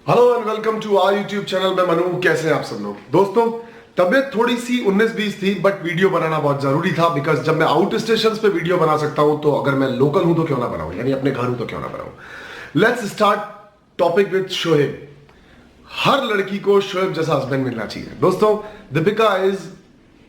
Hello and welcome to our YouTube channel. मैं मनु, कैसे हैं आप सब लोग। दोस्तों, तबीयत थोड़ी सी 19-20 थी, बट वीडियो बनाना बहुत जरूरी था। बिकॉज जब मैं आउट स्टेशन पे वीडियो बना सकता हूं, तो अगर मैं लोकल हूं तो क्यों ना बनाऊं, यानी अपने घर हूं तो क्यों ना बनाऊं। Let's start topic with Shoaib. हर लड़की को शोएब जैसा हस्बैंड मिलना चाहिए। दोस्तों, Deepika is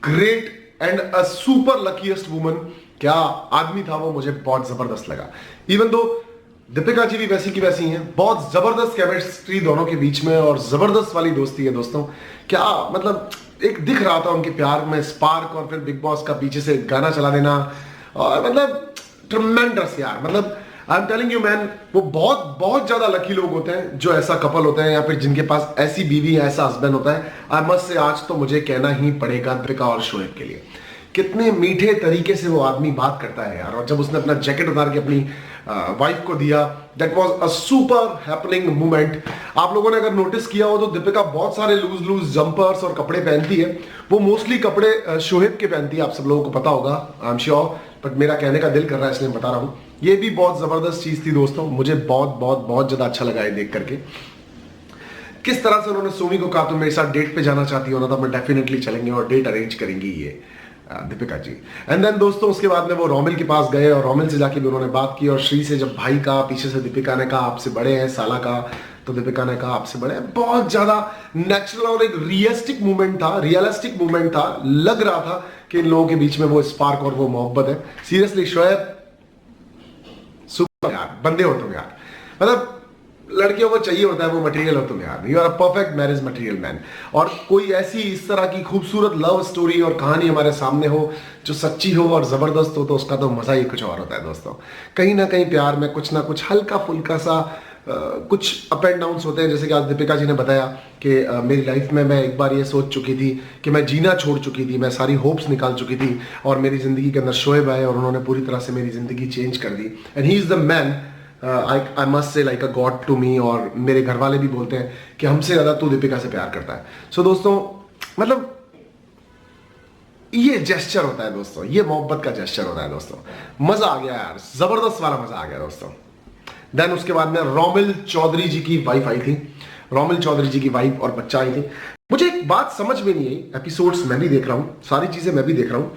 great and a super luckiest woman. क्या आदमी था वो, मुझे बहुत जबरदस्त लगा। इवन दो दीपिका जी भी वैसी की वैसी हैं, बहुत जबरदस्त केमिस्ट्री दोनों के बीच में और जबरदस्त वाली दोस्ती है। दोस्तों, क्या मतलब एक दिख रहा था उनके प्यार में स्पार्क, और फिर बिग बॉस का पीछे से गाना चला देना, और मतलब ट्रमेंडस यार। मतलब I am telling you man, वो बहुत बहुत ज्यादा लकी लोग होते हैं जो ऐसा कपल होते हैं, या फिर जिनके पास ऐसी बीवी ऐसा हस्बैंड होता है। आई मस्ट से, आज तो मुझे कहना ही पड़ेगा दीपिका और शोएब के लिए। कितने मीठे तरीके से वो आदमी बात करता है यार। और जब उसने अपना जैकेट उतार के अपनी वाइफ को दिया, that was a super happening moment. आप लोगों ने अगर नोटिस किया हो तो दीपिका बहुत सारे लूज लूज जंपर्स और कपड़े पहनती है। वो मोस्टली कपड़े शोएब के पहनती है, आप सब लोगों को पता होगा, आई एम श्योर। बट मेरा कहने का दिल कर रहा है इसलिए बता रहा हूं। ये भी बहुत जबरदस्त चीज थी दोस्तों, मुझे बहुत बहुत बहुत ज्यादा अच्छा लगा है देख करके। किस तरह से उन्होंने सोमी को कहा तुम मेरे साथ डेट पे जाना चाहती हो ना, तो मैं डेफिनेटली चलेंगे और डेट अरेंज करेंगी ये दीपिका जी। एंड देन दोस्तों, उसके बाद में वो रोमिल के पास गए और रोमिल से जाके भी उन्होंने बात की। और श्री से जब भाई का, पीछे से दीपिका ने कहा आपसे बड़े हैं साला का, तो दीपिका ने कहा आपसे बड़े हैं। बहुत ज्यादा नेचुरल और एक रियलिस्टिक मूवमेंट था। लग रहा था कि इन लोगों के बीच में वो स्पार्क और वो मोहब्बत है। सीरियसली शोएब, सुपर यार, बंदे हो तुम यार। मतलब लड़कियों को चाहिए होता है वो मटेरियल हो तुम यार। You are a perfect marriage material man. और कोई ऐसी इस तरह की खूबसूरत लव स्टोरी और कहानी हमारे सामने हो जो सच्ची हो और जबरदस्त हो, तो उसका तो मजा ही कुछ और होता है दोस्तों। कहीं ना कहीं प्यार में कुछ ना कुछ हल्का फुल्का सा कुछ अप एंड डाउन्स होते हैं। जैसे कि आज दीपिका जी ने बताया कि मेरी लाइफ में मैं एक बार ये सोच चुकी थी कि मैं जीना छोड़ चुकी थी, मैं सारी होप्स निकाल चुकी थी, और मेरी जिंदगी के अंदर शोएब आए और उन्होंने पूरी तरह से मेरी जिंदगी चेंज कर दी। And he is the man, I must say, like a god to me. और मेरे घर वाले भी बोलते हैं कि हमसे ज्यादा तू दीपिका से प्यार करता है। सो दोस्तों, मतलब ये जेस्चर होता है दोस्तों, ये मोहब्बत का जेस्चर होता है दोस्तों। मजा आ गया यार, जबरदस्त वाला मजा आ गया दोस्तों। देन उसके बाद में रोमिल चौधरी जी की वाइफ आई थी। रोमिल चौधरी जी की वाइफ और बच्चा आई थी। मुझे एक बात समझ में नहीं आई, एपिसोड्स मैं भी देख रहा हूं, सारी चीजें मैं भी देख रहा हूं,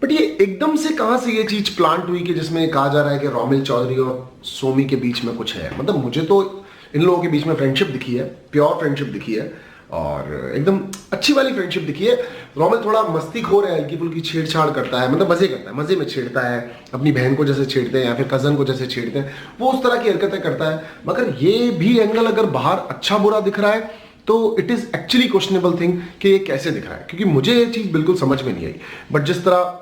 बट ये एकदम से कहां से ये चीज प्लांट हुई कि जिसमें कहा जा रहा है कि रोमिल चौधरी और सोमी के बीच में कुछ है। मतलब मुझे तो इन लोगों के बीच में फ्रेंडशिप दिखी है, प्योर फ्रेंडशिप दिखी है, और एकदम अच्छी वाली फ्रेंडशिप दिखी है। रोमिल थोड़ा मस्तीखोर है, हल्की फुल्की छेड़छाड़ करता है, मतलब मजे करता है, मजे में छेड़ता है। अपनी बहन को जैसे छेड़ते हैं या फिर कजन को जैसे छेड़ते हैं, वो उस तरह की हरकतें करता है। मगर ये भी एंगल अगर बाहर अच्छा बुरा दिख रहा है तो it is actually questionable thing कि ये कैसे दिख रहा है, क्योंकि मुझे ये चीज बिल्कुल समझ में नहीं आई। बट जिस तरह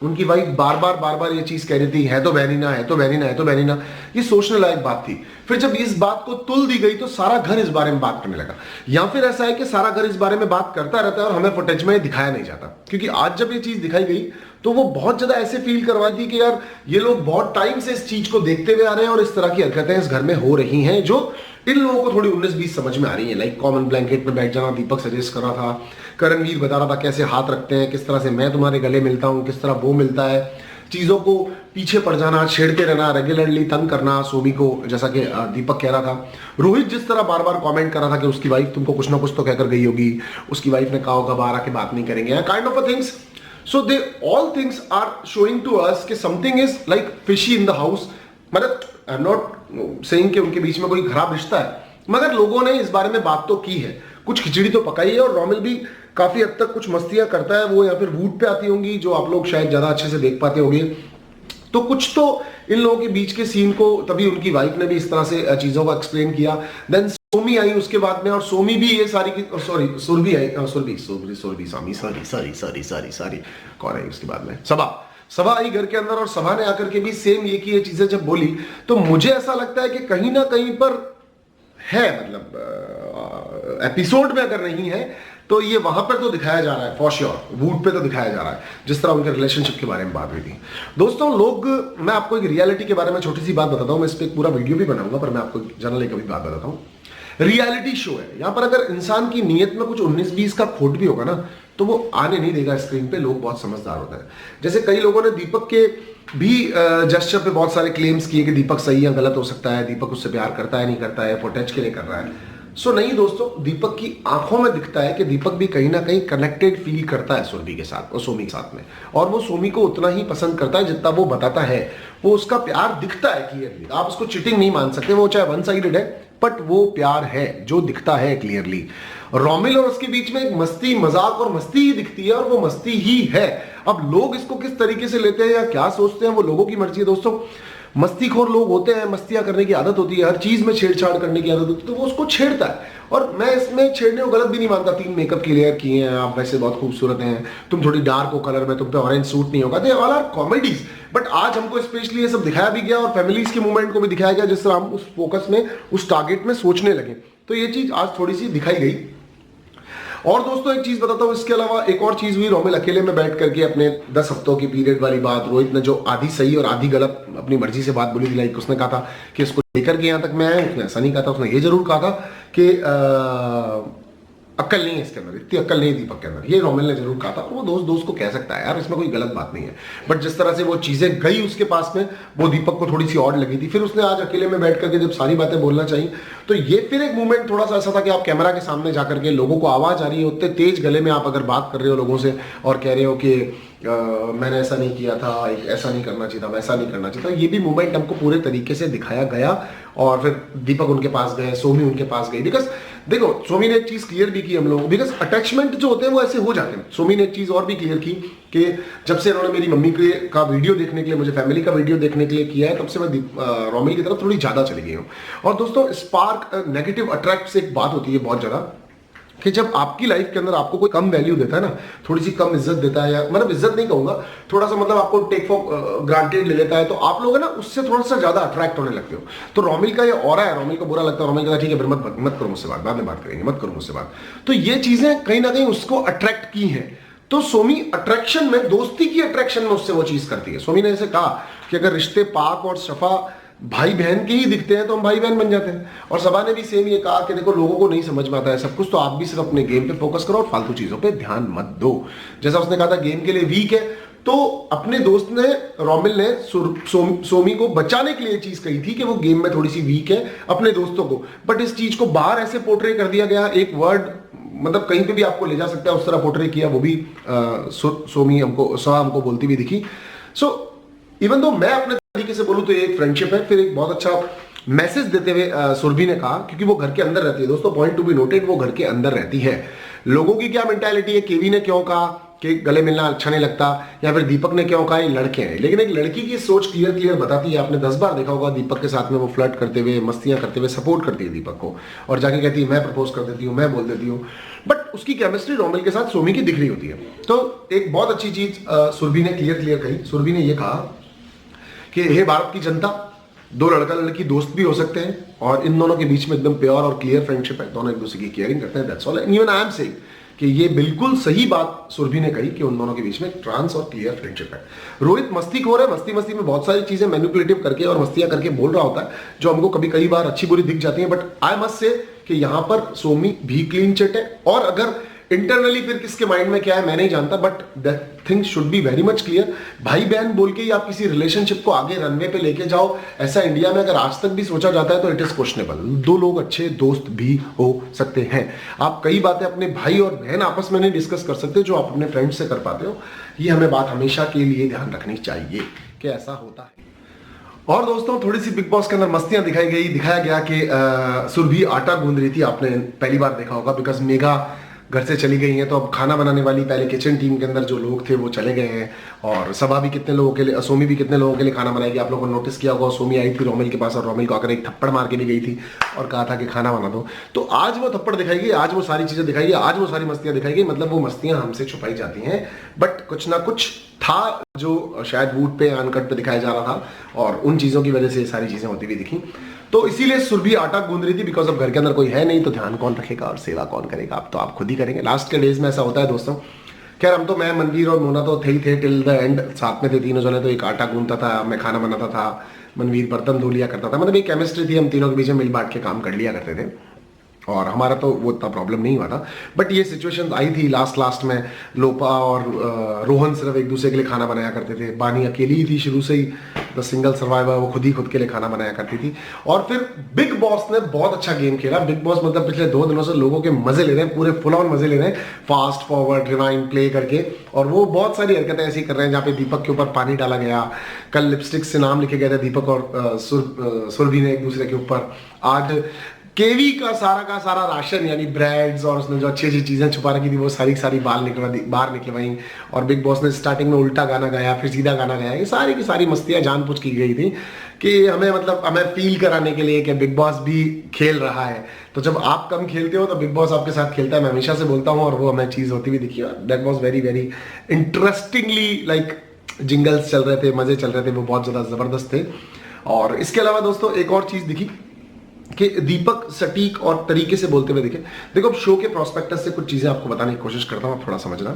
उनकी वाइफ बार बार ये चीज कह रही थी, है तो बहनीना, है तो बहनीना, है तो बहनीना, ये सोचने लायक बात थी। फिर जब इस बात को तुल दी गई तो सारा घर इस बारे में बात करने लगा। या फिर ऐसा है कि सारा घर इस बारे में बात करता रहता है और हमें फुटेज में दिखाया नहीं जाता, क्योंकि आज जब ये चीज दिखाई गई तो वो बहुत ज्यादा ऐसे फील करवा दी कि यार ये लोग बहुत टाइम से इस चीज को देखते हुए आ रहे हैं और इस तरह की हरकतें इस घर में हो रही हैं जो इन लोगों को थोड़ी 19-20 समझ में आ रही है। लाइक कॉमन ब्लैंकेट में बैठ जाना, दीपक सजेस्ट कर रहा था, करणवीर बता रहा था कैसे हाथ रखते हैं, किस तरह से मैं तुम्हारे गले मिलता हूं, किस तरह वो मिलता है, चीजों को पीछे पड़ जाना, छेड़ते रहना, रेगुलरली तंग करना सोमी को, जैसा कि दीपक कह रहा था। रोहित जिस तरह बार बार कमेंट कर रहा था कि उसकी वाइफ तुमको कुछ ना कुछ तो कहकर गई होगी, उसकी वाइफ ने कहा होगा बाहर आके बात नहीं करेंगे, kind of a things. So they all things are showing to us कि something is like fishy in the house. मतलब आई एम नॉट सेइंग कि उनके बीच में कोई खराब रिश्ता है, मगर लोगों ने इस बारे में बात तो की है, कुछ खिचड़ी तो पकाई है। और रोमिल भी काफी हद तक कुछ मस्तियां करता है, वो या फिर वूड पे आती होंगी जो आप लोग शायद ज्यादा अच्छे से देख पाते होंगे। तो कुछ तो इन लोगों के बीच के सीन को तभी उनकी वाइफ ने भी इस तरह से चीजों को एक्सप्लेन किया। देन सोमी आई उसके बाद में, और सोमी भी ये सारी सॉरी सुरभि आई, सुरभि सॉरी कौन आई उसके बाद में, सभा आई घर के अंदर, और सभा ने आकर के भी सेम ये की ये चीजें जब बोली, तो मुझे ऐसा लगता है कि कहीं ना कहीं पर है, मतलब एपिसोड में अगर नहीं है तो ये वहां पर तो दिखाया जा रहा है फॉर श्योर, वूड पे तो दिखाया जा रहा है, जिस तरह उनके रिलेशनशिप के बारे में बात हुई थी। दोस्तों लोग, मैं आपको एक रियलिटी के बारे में छोटी सी बात बताता हूं, मैं इस पर एक पूरा वीडियो भी बनाऊंगा, पर मैं आपको जनरली कभी बात बताता हूं। रियलिटी शो है, यहां पर अगर इंसान की नीयत में कुछ 19-20 का खोट भी होगा ना, तो वो आने नहीं देगा स्क्रीन पे। लोग बहुत समझदार होते हैं। जैसे कई लोगों ने दीपक के भी जेस्चर पे बहुत सारे क्लेम्स किए कि दीपक सही है गलत हो सकता है, दीपक उससे प्यार करता है नहीं करता है, फुटेज के लिए कर रहा है। सो नहीं दोस्तों, दीपक की आंखों में दिखता है कि दीपक भी कहीं ना कहीं कनेक्टेड फील करता है सुरभि के साथ और सोमी के साथ में, और वो सोमी को उतना ही पसंद करता है जितना वो बताता है। वो उसका प्यार दिखता है क्लियरली, आप उसको चीटिंग नहीं मान सकते, वो चाहे वन साइडेड है बट वो प्यार है जो दिखता है क्लियरली। रोमिल और उसके बीच में एक मस्ती मजाक और मस्ती ही दिखती है और वो मस्ती ही है। अब लोग इसको किस तरीके से लेते हैं या क्या सोचते हैं वो लोगों की मर्जी है दोस्तों। मस्तीखोर लोग होते हैं, मस्तियां करने की आदत होती है, हर चीज में छेड़छाड़ करने की आदत होती है, तो वो उसको छेड़ता है। और मैं इसमें छेड़ने को गलत भी नहीं मानता। 3 मेकअप की लेयर किए हैं, आप वैसे बहुत खूबसूरत हैं, तुम थोड़ी डार्क हो कलर में, तुम पे ऑरेंज सूट नहीं होगा, they all are comedies. But आज हमको स्पेशली ये सब दिखाया भी गया और फैमिलीज के मूवमेंट को भी दिखाया गया, जिस तरह हम उस फोकस में उस टारगेट में सोचने लगे। तो ये चीज आज थोड़ी सी दिखाई गई। और दोस्तों एक चीज बताता हूं, इसके अलावा एक और चीज हुई। रोमिल अकेले में बैठ करके अपने 10 हफ्तों की पीरियड वाली बात, रोहित ने जो आधी सही और आधी गलत अपनी मर्जी से बात बोली थी, लाइक उसने कहा था कि इसको लेकर के यहां तक मैं आया, उसने ऐसा नहीं कहा था। उसने ये जरूर कहा था कि अक्ल नहीं है इसके अंदर, इतनी अक्ल नहीं है दीपक के अंदर, ये रोमिल ने जरूर कहा था। और वो दोस्त को कह सकता है यार, इसमें कोई गलत बात नहीं है। बट जिस तरह से वो चीजें गई उसके पास में, वो दीपक को थोड़ी सी ऑड लगी थी। फिर उसने आज अकेले में बैठ करके जब सारी बातें बोलना चाहिए, तो ये फिर एक मूवमेंट थोड़ा सा ऐसा था कि आप कैमरा के सामने जाकर के लोगों को आवाज आ रही है, उतने तेज गले में आप अगर बात कर रहे हो लोगों से और कह रहे हो कि मैंने ऐसा नहीं किया था, ऐसा नहीं करना चाहिए था, वैसा नहीं करना चाहिए था, ये भी मूवमेंट हमको पूरे तरीके से दिखाया गया। और फिर दीपक उनके पास गए, सोमी उनके पास गई। बिकॉज देखो, सोमी ने एक चीज क्लियर भी की हम लोग, बिकॉज अटैचमेंट जो होते हैं वो ऐसे हो जाते हैं। सोमी ने एक चीज और भी क्लियर की कि जब से उन्होंने मेरी मम्मी के का वीडियो देखने के लिए, मुझे फैमिली का वीडियो देखने के लिए किया है, तब से मैं रोमिल की तरफ थोड़ी ज्यादा चली गई हूँ। और दोस्तों स्पार्क नेगेटिव अट्रैक्ट से एक बात होती है बहुत ज्यादा, कि जब आपकी लाइफ के अंदर आपको कोई कम वैल्यू देता है ना, थोड़ी सी कम इज्जत देता है, या मतलब इज्जत नहीं कहूंगा, थोड़ा सा मतलब आपको टेक फॉर ग्रांटेड ले लेता है, तो आप लोग है ना उससे थोड़ा सा ज्यादा अट्रैक्ट होने लगते हो। तो रोमिल का ये ऑरा है, रोमिल को बुरा लगता है, रोमिल कहता है ठीक है फिर मत करो मुझसे बात, बाद में बात करेंगे, मत करो मुझसे बात। तो ये चीजें कहीं ना कहीं उसको अट्रैक्ट की हैं। तो सोमी अट्रैक्शन में, दोस्ती की अट्रैक्शन में उससे वो चीज करती है। सोमी ने ऐसे कहा कि अगर रिश्ते पाक और शफा भाई बहन के ही दिखते हैं तो हम भाई बहन बन जाते हैं। और सबा ने भी सेम ये कहा कि देखो लोगों को नहीं समझ में आता है सब कुछ, तो आप भी सिर्फ अपने गेम पे फोकस करो और फालतू चीजों पे ध्यान मत दो। जैसा उसने कहा था गेम के लिए वीक है, तो अपने दोस्त ने, रोमिल ने सोमी को बचाने के लिए चीज कही थी कि वो गेम में थोड़ी सी वीक है अपने दोस्तों को। बट इस चीज को बाहर ऐसे पोर्ट्रे कर दिया गया, एक वर्ड मतलब कहीं पे भी आपको ले जा सकता है, उस तरह पोर्ट्रे किया, वो भी सोमी हमको बोलती हुई दिखी। सो इवन दो मैं अपने तरीके से बोलूं तो ये एक फ्रेंडशिप है। फिर एक बहुत अच्छा मैसेज देते हुए सुरभि ने कहा, क्योंकि वो घर के अंदर रहती है दोस्तों, पॉइंट टू बी नोटेड, वो घर के अंदर रहती है। लोगों की क्या मेंटालिटी है, केवी ने क्यों कहा कि गले मिलना अच्छा नहीं लगता, या फिर दीपक ने क्यों कहा ये लड़के हैं, लेकिन एक लड़की की सोच क्लियर बताती है। आपने 10 बार देखा होगा दीपक के साथ में वो फ्लर्ट करते हुए, मस्तियां करते हुए सपोर्ट करती है दीपक को, और जाके कहती है मैं प्रपोज कर देती हूँ, मैं बोल देती हूँ। बट उसकी केमिस्ट्री रोमिल के साथ सोमी की दिख रही होती है। तो एक बहुत अच्छी चीज सुरभि ने क्लियर कही। सुरभि ने यह कहा कि हे भारत की जनता, 2 लड़का लड़की दोस्त भी हो सकते हैं, और इन दोनों के बीच में एकदम प्योर और क्लियर फ्रेंडशिप है, दोनों एक दूसरे की केयरिंग करते हैं, that's all. And even I am saying कि ये बिल्कुल सही बात सुरभि ने कही कि उन दोनों के बीच में ट्रांस और क्लियर फ्रेंडशिप है। रोहित मस्ती खो रहा है, मस्ती में बहुत सारी चीजें मैनिपुलेटिव करके और मस्तियां करके बोल रहा होता है, जो हमको कई बार अच्छी बुरी दिख जाती है। बट आई मस्ट से कि यहां पर सोमी भी क्लीन चिट है, और अगर इंटरनली फिर किसके माइंड में क्या है मैं नहीं जानता, but that thing should be very much clear. भाई बहन बोल के ही आप किसी रिलेशनशिप को आगे रनवे पे लेके जाओ, ऐसा इंडिया में अगर आज तक भी सोचा जाता है तो इट इज क्वेश्चनेबल। 2 लोग अच्छे दोस्त भी हो सकते हैं। आप कई बातें अपने भाई और बहन आपस में नहीं डिस्कस कर सकते जो आप अपने फ्रेंड से कर पाते हो। ये हमें बात हमेशा के लिए ध्यान रखनी चाहिए कि ऐसा होता है। और दोस्तों थोड़ी सी बिग बॉस के अंदर मस्तियां दिखाया गया कि सुरभि आटा गूंद रही थी। आपने पहली बार देखा होगा, बिकॉज मेघा घर से चली गई हैं, तो अब खाना बनाने वाली पहले किचन टीम के अंदर जो लोग थे वो चले गए हैं, और सबा भी कितने लोगों के लिए, सोमी भी कितने लोगों के लिए खाना बनाएगी। आप लोगों ने नोटिस किया होगा, सोमी आई थी रोमिल के पास और रोमिल को आकर एक थप्पड़ मार के भी गई थी और कहा था कि खाना बना दो। तो आज वो थप्पड़ दिखाई गई, आज वो सारी चीजें दिखाई गई, आज वो सारी मस्तियां दिखाई गई। मतलब वो मस्तियां हमसे छुपाई जाती हैं, बट कुछ ना कुछ था जो शायद वूड पे अनकट पे दिखाया जा रहा था, और उन चीजों की वजह से ये सारी चीजें होती हुई दिखी। तो इसीलिए सुरभि आटा गूंद रही थी, बिकॉज अब घर के अंदर कोई है नहीं, तो ध्यान कौन रखेगा और सेवा कौन करेगा, अब तो आप खुद ही करेंगे। लास्ट के डेज में ऐसा होता है दोस्तों। खैर हम तो, मैं, मनवीर और मोना तो थे ही थे टिल द एंड, साथ में थे तीनों जने। तो एक आटा गूंदता था, मैं खाना बनाता था, मनवीर बर्तन धो लिया करता था, मतलब एक केमिस्ट्री थी, हम तीनों के बीच में मिल बांट के काम कर लिया करते थे। और हमारा तो वो इतना प्रॉब्लम नहीं हुआ था, बट ये सिचुएशन आई थी लास्ट में। लोपा और रोहन सिर्फ एक दूसरे के लिए खाना बनाया करते थे, बानी अकेली ही थी शुरू से ही, द सिंगल सर्वाइवर, वो खुद के लिए खाना बनाया करती थी। और फिर बिग बॉस ने बहुत अच्छा गेम खेला। बिग बॉस मतलब पिछले 2 दिनों से लोगों के मजे ले रहे हैं, पूरे फुल ऑन मजे ले रहे हैं, फास्ट फॉरवर्ड रिवाइंड प्ले करके। और वो बहुत सारी हरकतें ऐसी कर रहे हैं जहाँ पे दीपक के ऊपर पानी डाला गया, कल लिपस्टिक से नाम लिखे गए थे दीपक और सुरभि ने एक दूसरे के ऊपर। आज केवी का सारा राशन यानी ब्रेड्स और उसने जो अच्छी चीजें छुपा रखी थी वो सारी बाहर निकलवाई। और बिग बॉस ने स्टार्टिंग में उल्टा गाना गाया, फिर सीधा गाना गाया। ये सारी की सारी मस्तियां जानबूझ की गई थी कि हमें फील कराने के लिए कि बिग बॉस भी खेल रहा है। तो जब आप कम खेलते हो तो बिग बॉस आपके साथ खेलता है, मैं हमेशा से बोलता हूँ, और वो हमें चीज होती हुई दिखी। That was very very interestingly, like jingles चल रहे थे, मजे चल रहे थे, वो बहुत ज्यादा जबरदस्त थे। और इसके अलावा दोस्तों एक और चीज दिखी कि दीपक सटीक और तरीके से बोलते हुए दिखे। देखो, अब शो के प्रोस्पेक्टस से कुछ चीजें आपको बताने की कोशिश करता हूं, आप थोड़ा समझना।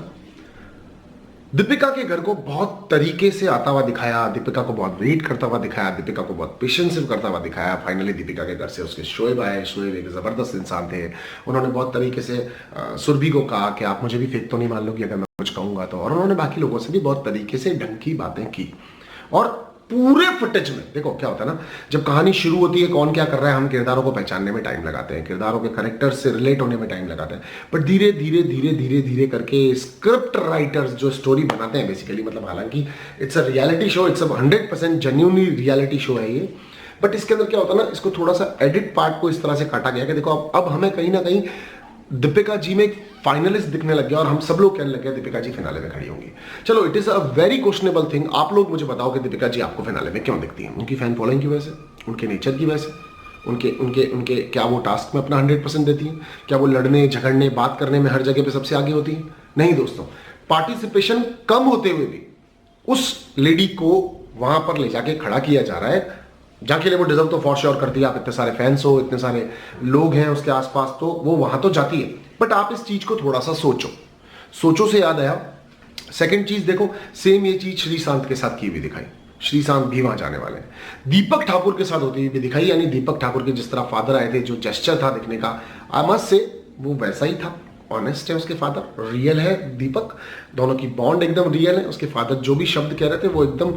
दीपिका के घर को बहुत तरीके से आता हुआ दिखाया, दीपिका को बहुत वेट करता हुआ दिखाया, दीपिका को बहुत पेशेंस करता हुआ दिखाया। फाइनली दीपिका के घर से उसके शोएब आए। शोएब एक जबरदस्त इंसान थे। उन्होंने बहुत तरीके से सुरभि को कहा कि आप मुझे भी फेक तो नहीं मान लो कि अगर मैं कुछ कहूंगा तो। और उन्होंने बाकी लोगों से भी बहुत तरीके से ढंग की बातें की। और पूरे फुटेज में देखो क्या होता है ना, जब कहानी शुरू होती है कौन क्या कर रहा है, हम किरदारों को पहचानने में टाइम लगाते हैं, किरदारों के करेक्टर से रिलेट होने में टाइम लगाते हैं। बट धीरे धीरे करके स्क्रिप्ट राइटर्स जो स्टोरी बनाते हैं बेसिकली, मतलब हालांकि it's a reality show, it's a 100% genuinely reality show है ये, बट इसके अंदर क्या होता है ना, इसको थोड़ा सा एडिट पार्ट को इस तरह से काटा गया कि देखो अब हमें कहीं ना कहीं दीपिका जी में एक फाइनलिस्ट दिखने लग गया और हम सब लोग कहने लगे दीपिका जी फिनाले में खड़ी होंगी। चलो, it is a very questionable thing. आप लोग मुझे बताओ कि दीपिका जी आपको फिनाले में क्यों दिखती हैं? उनकी फैन फॉलोइंग की वजह से, उनके नेचर की वजह से, उनके उनके उनके क्या वो टास्क में अपना 100% देती हैं? क्या वो लड़ने झगड़ने बात करने में हर जगह पे सबसे आगे होती हैं? नहीं दोस्तों, पार्टिसिपेशन कम होते हुए भी उस लेडी को वहां पर ले जाके खड़ा किया जा रहा है, जहाँ के लिए वो डिजर्व तो फॉर श्योर करती है। आप इतने सारे फैंस हो, इतने सारे लोग हैं उसके आसपास, तो वो वहां तो जाती है। बट आप इस चीज को थोड़ा सा सोचो से याद आया सेकंड चीज। देखो, सेम ये चीज श्रीशांत के साथ की हुई दिखाई। श्रीशांत भी वहां जाने वाले हैं। दीपक ठाकुर के साथ होती हुई दिखाई, यानी दीपक ठाकुर के जिस तरह फादर आए थे, जो जेस्चर था दिखने का, आई मस्ट से वो वैसा ही था। ऑनेस्ट है उसके फादर, रियल है दीपक, दोनों की बॉन्ड एकदम रियल है। उसके फादर जो भी शब्द कह रहे थे वो एकदम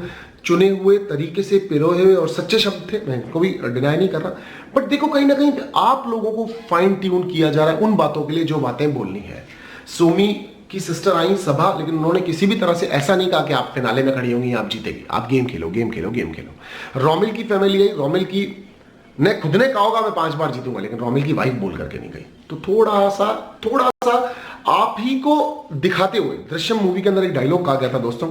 चुने हुए तरीके से पिरोए हुए और सच्चे शब्द थे, मैं इनको भी डिनाई नहीं कर रहा। बट देखो, कहीं ना कहीं आप लोगों को फाइन ट्यून किया जा रहा है उन बातों के लिए जो बातें बोलनी है। सोमी की सिस्टर आई सभा, लेकिन उन्होंने किसी भी तरह से ऐसा नहीं कहा कि आप फिनाले में खड़ी होंगी, आप जीतेगी, आप गेम खेलो। रोमिल की फैमिली आई, रोमिल की ने खुद ने कहा होगा मैं 5 बार जीतूंगा, लेकिन रोमिल की वाइफ बोल करके नहीं गई। तो थोड़ा सा आप ही को दिखाते हुए, दृश्यम मूवी के अंदर एक डायलॉग कहा गया था दोस्तों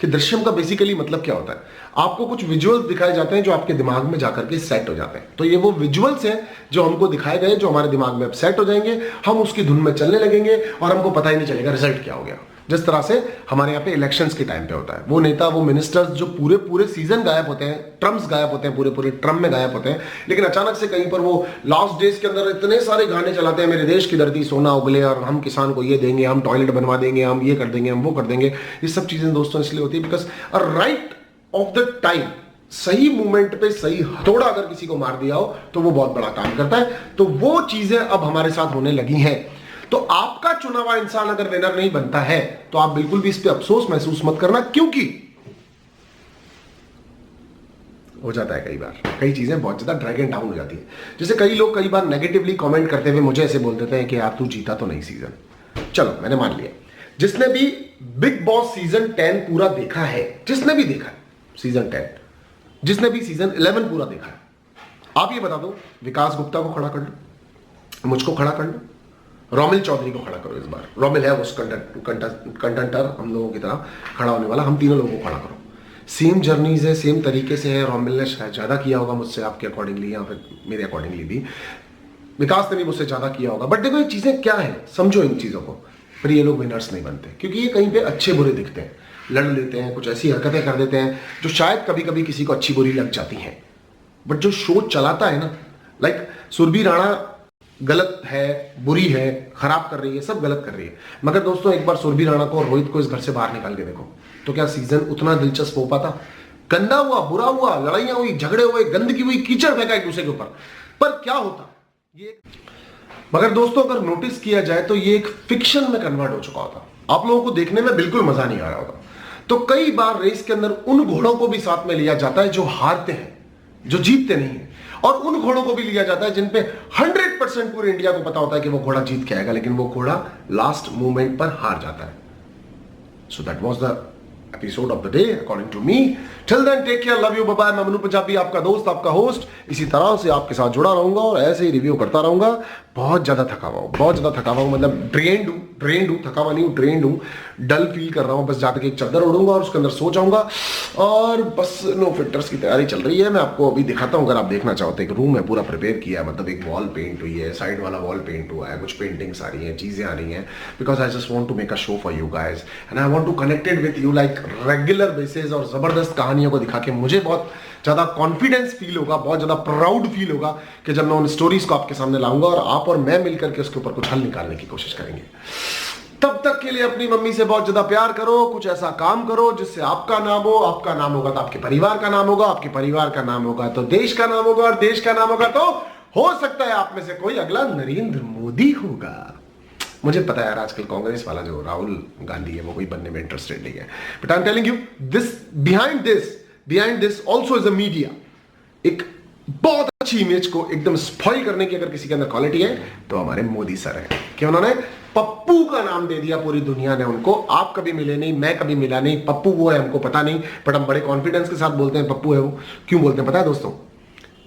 कि दृश्यम का बेसिकली मतलब क्या होता है, आपको कुछ विजुअल्स दिखाए जाते हैं जो आपके दिमाग में जाकर के सेट हो जाते हैं। तो ये वो विजुअल्स हैं जो हमको दिखाए गए, जो हमारे दिमाग में अब सेट हो जाएंगे, हम उसकी धुन में चलने लगेंगे और हमको पता ही नहीं चलेगा रिजल्ट क्या हो गया। जिस तरह से हमारे यहाँ पे इलेक्शंस के टाइम पे होता है, वो नेता, वो मिनिस्टर्स जो पूरे सीजन गायब होते हैं, ट्रम्स गायब होते हैं, पूरे ट्रम में गायब होते हैं, लेकिन अचानक से कहीं पर वो लास्ट डेज के अंदर इतने सारे गाने चलाते हैं, मेरे देश की धरती सोना उगले, और हम किसान को ये देंगे, हम टॉयलेट बनवा देंगे, हम ये कर देंगे, हम वो कर देंगे। ये सब चीजें दोस्तों इसलिए होती है because a right of the time, सही मूवमेंट पे सही हथौड़ा अगर किसी को मार दिया हो तो वो बहुत बड़ा काम करता है। तो वो चीजें अब हमारे साथ होने लगी हैं। तो आपका चुना हुआ इंसान अगर विनर नहीं बनता है तो आप बिल्कुल भी इस पे अफसोस महसूस मत करना, क्योंकि हो जाता है कई बार, कई चीजें बहुत ज्यादा ड्रैग एंड डाउन हो जाती है। जैसे कई लोग कई बार नेगेटिवली कमेंट करते हुए मुझे ऐसे बोल देते हैं कि यार तू जीता तो नहीं सीजन। चलो मैंने मान लिया, जिसने भी बिग बॉस सीजन 10 पूरा देखा है, जिसने भी देखा है सीजन 10, जिसने भी सीजन 11 पूरा देखा है, आप ये बता दो, विकास गुप्ता को खड़ा कर लो, मुझको खड़ा कर लो, रोमिल चौधरी को खड़ा करो। इस बार रोमिल है उस कंटेंटर हम लोगों की तरह खड़ा होने वाला, हम तीनों लोगों को खड़ा करो। सेम जर्नीज है, सेम तरीके से है। रोमिल ने शायद ज्यादा किया होगा मुझसे, आपके अकॉर्डिंगली या फिर मेरे अकॉर्डिंगली भी विकास ने भी मुझसे ज्यादा किया होगा। बट देखो ये चीजें क्या है, समझो इन चीजों को। पर ये लोग विनर्स नहीं बनते, क्योंकि ये कहीं पे अच्छे बुरे दिखते हैं, लड़ लेते हैं, कुछ ऐसी हरकतें कर देते हैं जो शायद कभी कभी किसी को अच्छी बुरी लग जाती हैं। बट जो शो चलाता है ना, लाइक सुरभि राणा गलत है, बुरी है, खराब कर रही है, सब गलत कर रही है, मगर दोस्तों एक बार सुरभि राणा को और रोहित को इस घर से बाहर निकाल के देखो तो क्या सीजन उतना दिलचस्प हो पाता? गंदा हुआ, बुरा हुआ, लड़ाइयां हुई, झगड़े हुए, गंदगी हुई, कीचड़ फेंका एक दूसरे के ऊपर, पर क्या होता? ये मगर दोस्तों अगर नोटिस किया जाए तो ये एक फिक्शन में कन्वर्ट हो चुका होता, आप लोगों को देखने में बिल्कुल मजा नहीं आ रहा होता। तो कई बार रेस के अंदर उन घोड़ों को भी साथ में लिया जाता है जो हारते हैं, जो जीतते नहीं है, और उन घोड़ों को भी लिया जाता है जिन पे 100% पूरे इंडिया को पता होता है कि वो घोड़ा जीत के आएगा, लेकिन वो घोड़ा लास्ट मोमेंट पर हार जाता है। So that was the episode of the day according to me. Till then take care, love you, bye bye. मैं मनु पंजाबी, आपका दोस्त, आपका होस्ट, इसी तरह से आपके साथ जुड़ा रहूंगा और ऐसे ही रिव्यू करता रहूंगा। बहुत ज्यादा थका हुआ हूं, मतलब ड्रेन्ड हूं, थका हुआ नहीं हूं, ड्रेन्ड हूं, डल फील कर रहा हूं। बस जाकर एक चादर ओढ़ूंगा और उसके अंदर सो जाऊंगा, और बस नो फिल्टर्स की तैयारी चल रही है। मैं आपको अभी दिखाता हूं, अगर आप देखना चाहते हैं। एक रूम है पूरा प्रिपेयर किया है, मतलब एक वॉल पेंट हुई है, साइड वाला वॉल पेंट हुआ है, कुछ पेंटिंग्स आ रही है, चीजें आ रही हैं, because I just want to make a show for you guys and I want to connected with you like regular basis, और जबरदस्त कहानियों को दिखा के मुझे बहुत ज्यादा कॉन्फिडेंस फील होगा, बहुत ज्यादा प्राउड फील होगा कि जब मैं उन स्टोरीज को आपके सामने लाऊंगा और आप और मैं मिलकर के उसके ऊपर कुछ हल निकालने की कोशिश करेंगे। तब तक के लिए अपनी मम्मी से बहुत ज्यादा प्यार करो, कुछ ऐसा काम करो जिससे आपका नाम हो, आपका नाम होगा तो आपके परिवार का नाम होगा, आपके परिवार का नाम होगा तो देश का नाम होगा, और देश का नाम होगा तो हो सकता है आप में से कोई अगला नरेंद्र मोदी होगा। मुझे पता है यार, आजकल कांग्रेस वाला जो राहुल गांधी है वो कोई बनने में इंटरेस्टेड नहीं है, but I am telling you this, behind this also is a media. एक बहुत अच्छी इमेज को एकदम स्पॉइल करने की अगर किसी के अंदर क्वालिटी है तो हमारे मोदी सर है, कि उन्होंने पप्पू का नाम दे दिया पूरी दुनिया ने उनको। आप कभी मिले नहीं, मैं कभी मिला नहीं, पप्पू वो है हमको पता नहीं, बट हम बड़े कॉन्फिडेंस के साथ बोलते हैं पप्पू है वो। क्यों बोलते हैं पता है दोस्तों?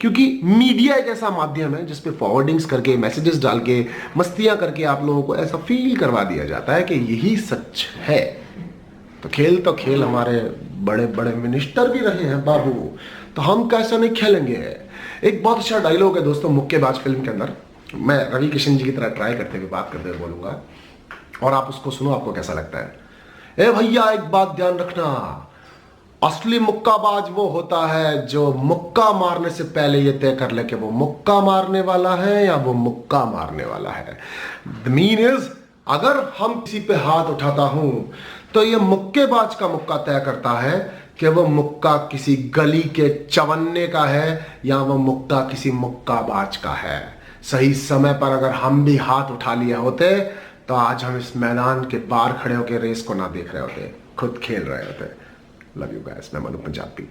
क्योंकि मीडिया एक ऐसा माध्यम है जिसपे फॉरवर्डिंग्स करके, मैसेजेस डाल के, मस्तियां करके आप लोगों को ऐसा फील करवा दिया जाता है कि यही सच है। तो खेल हमारे बड़े बड़े मिनिस्टर भी रहे हैं बाबू, तो हम कैसे नहीं खेलेंगे। एक बहुत अच्छा डायलॉग है दोस्तों मुक्केबाज फिल्म के अंदर, मैं रवि किशन जी की तरह ट्राई करते हुए बात करते हुए बोलूंगा, और आप उसको सुनो, आपको कैसा लगता है। ए भैया एक बात ध्यान रखना, असली मुक्काबाज वो होता है जो मुक्का मारने से पहले ये तय कर ले कि वो मुक्का मारने वाला है या वो मुक्का मारने वाला है। द मीन इज, अगर हम किसी पे हाथ उठाता हूं तो ये मुक्केबाज का मुक्का तय करता है कि वो मुक्का किसी गली के चवन्ने का है या वो मुक्का किसी मुक्काबाज का है। सही समय पर अगर हम भी हाथ उठा लिए होते तो आज हम इस मैदान के बाहर खड़े होकर रेस को ना देख रहे होते, खुद खेल रहे होते। लव यू गाइस, मैं मनु पंजाबी।